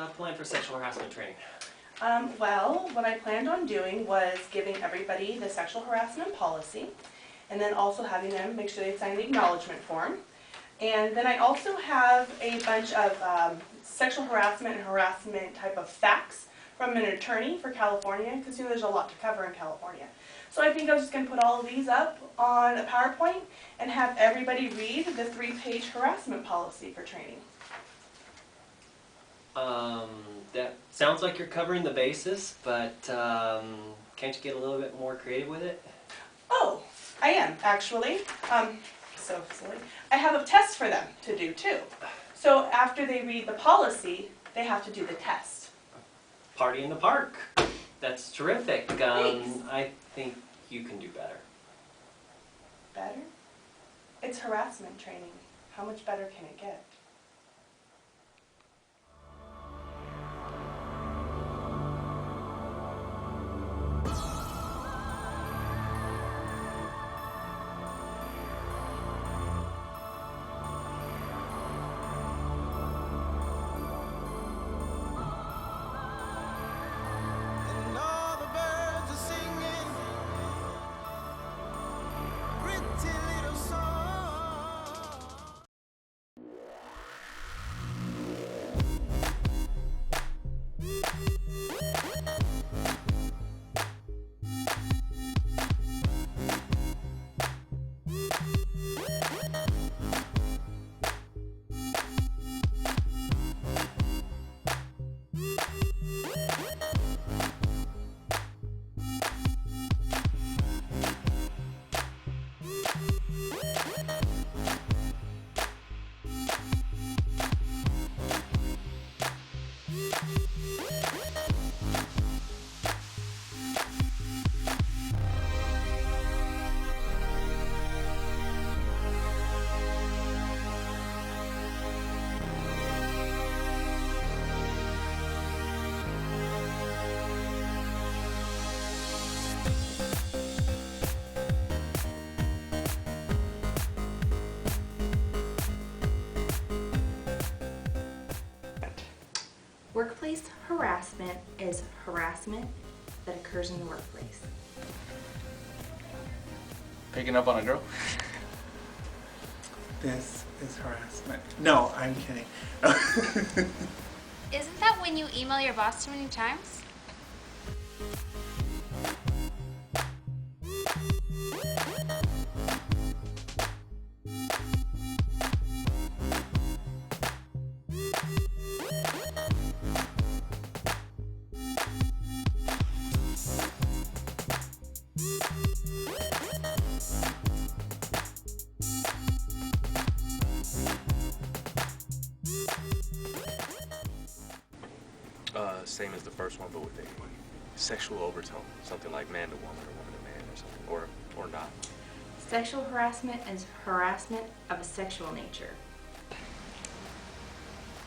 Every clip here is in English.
plan for sexual harassment training? Well, what I planned on doing was giving everybody the sexual harassment policy, and then also having them make sure they sign the acknowledgement form. And then I also have a bunch of sexual harassment and harassment type of facts from an attorney for California, because you know there's a lot to cover in California. So I think I was just going to put all of these up on a PowerPoint and have everybody read the 3-page harassment policy for training. That sounds like you're covering the bases, but can't you get a little bit more creative with it? Oh, I am actually. So silly. I have a test for them to do too. So after they read the policy, they have to do the test. Party in the park. That's terrific. Thanks. I think you can do better. Better? It's harassment training. How much better can it get? Workplace harassment is harassment that occurs in the workplace. Picking up on a girl? This is harassment. No, I'm kidding. Isn't that when you email your boss too many times? Same as the first one, but with a sexual overtone, something like man to woman or woman to man or something, or not. Sexual harassment is harassment of a sexual nature.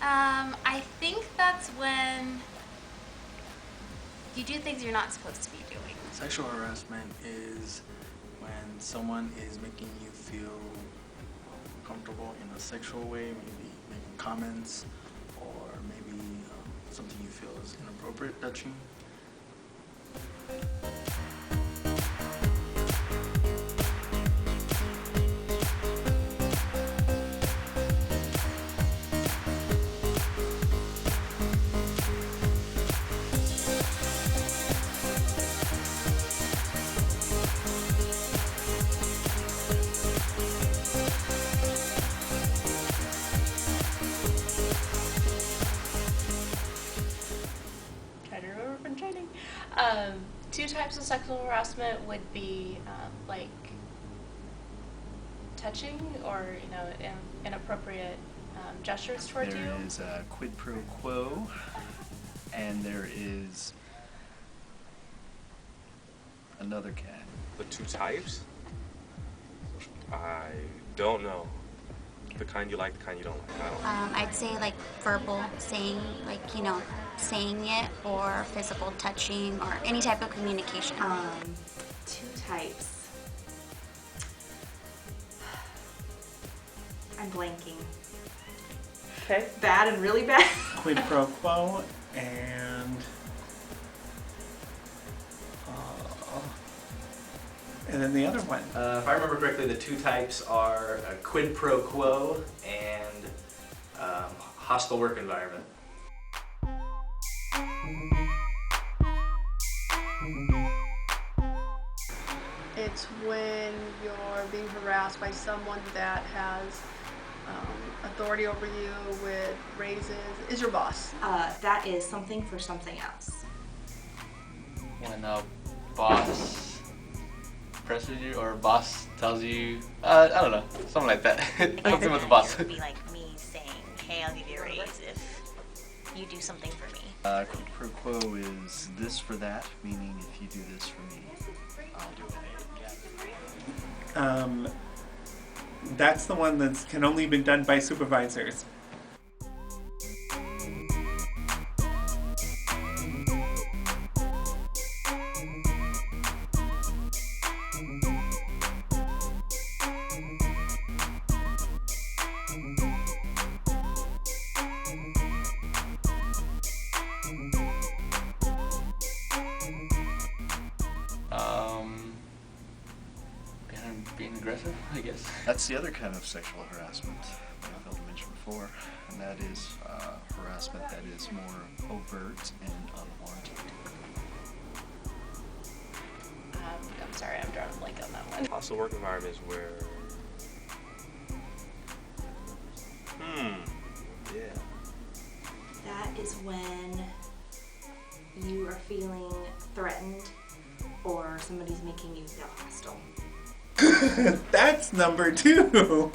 I think that's when you do things you're not supposed to be doing. Sexual harassment is when someone is making you feel comfortable in a sexual way, maybe making comments, or maybe something you feel is inappropriate touching. Two types of sexual harassment would be like touching or inappropriate gestures toward you. There is a quid pro quo, and there is another cat. The two types? I don't know. The kind you like, the kind you don't like. I don't know. I'd say like verbal, saying saying it, or physical touching, or any type of communication. Two types. I'm blanking. Okay. Bad and really bad. quid pro quo, and then the other one. If I remember correctly, the two types are a quid pro quo and hostile work environment. It's when you're being harassed by someone that has authority over you with raises, is your boss. That is something for something else. When a boss presses you or a boss tells you, I don't know, something like that. Something with the boss. It would be like me saying, hey, I'll give you a raise if you do something for me. Quid pro quo is this for that, meaning if you do this for me, I'll do it. That's the one that can only be done by supervisors. Being aggressive, I guess. That's the other kind of sexual harassment that I failed to mention before, and that is harassment that is more overt and unwarranted. I'm sorry, I'm drawing a blank on that one. Hostile work environment is where. Yeah. That is when you are feeling threatened or somebody's making you feel hostile. That's number 2.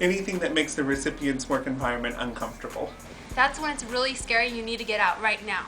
Anything that makes the recipient's work environment uncomfortable. That's when it's really scary, you need to get out right now.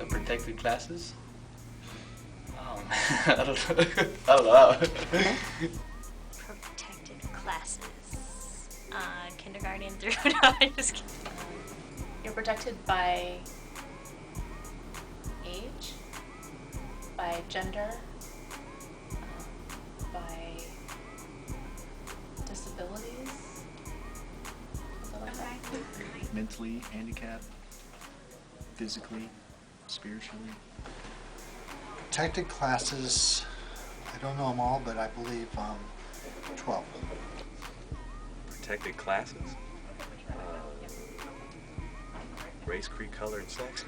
Protected classes? I don't know. I don't know. Protected classes. Kindergarten through. No, I'm just kidding. You're protected by age, by gender, by disabilities. Something like that. Mentally handicapped, physically, spiritually. Protected classes, I don't know them all, but I believe 12. Protected classes? Race, creed, color, and sex?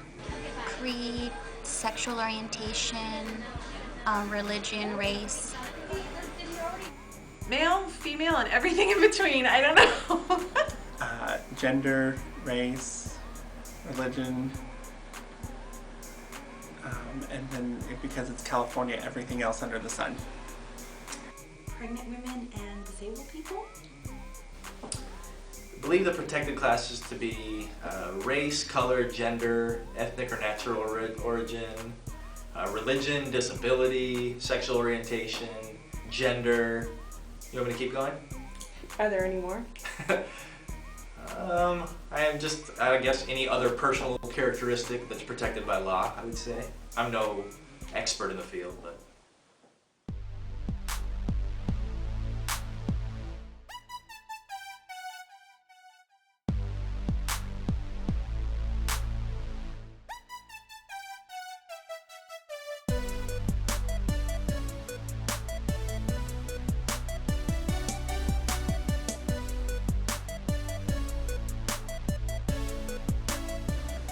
Creed, sexual orientation, religion, race. Male, female, and everything in between. I don't know. Gender, race, religion, and then because it's California, everything else under the sun. Pregnant women and disabled people? I believe the protected classes to be race, color, gender, ethnic or natural origin, religion, disability, sexual orientation, gender. You want me to keep going? Are there any more? I am just, I guess, any other personal characteristic that's protected by law, I would say. I'm no expert in the field, but.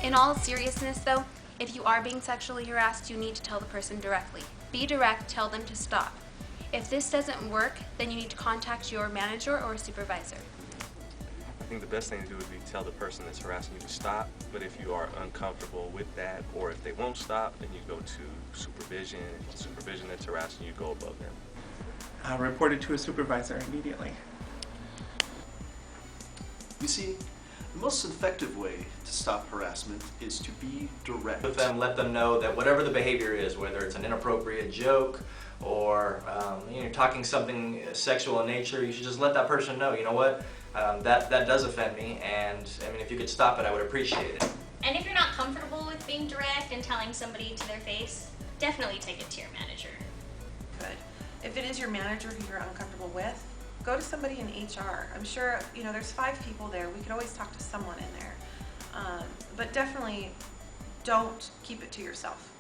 In all seriousness though, if you are being sexually harassed, you need to tell the person directly. Be direct, tell them to stop. If this doesn't work, then you need to contact your manager or supervisor. I think the best thing to do would be tell the person that's harassing you to stop, but if you are uncomfortable with that, or if they won't stop, then you go to supervision. If the supervision that's harassing you, go above them. Report it to a supervisor immediately. You see, the most effective way to stop harassment is to be direct. With them, let them know that whatever the behavior is, whether it's an inappropriate joke or you're talking something sexual in nature, you should just let that person know, you know what, that does offend me, and I mean, if you could stop it, I would appreciate it. And if you're not comfortable with being direct and telling somebody to their face, definitely take it to your manager. Good. If it is your manager who you're uncomfortable with, go to somebody in HR. I'm sure, there's 5 people there. We could always talk to someone in there. But definitely don't keep it to yourself.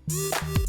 You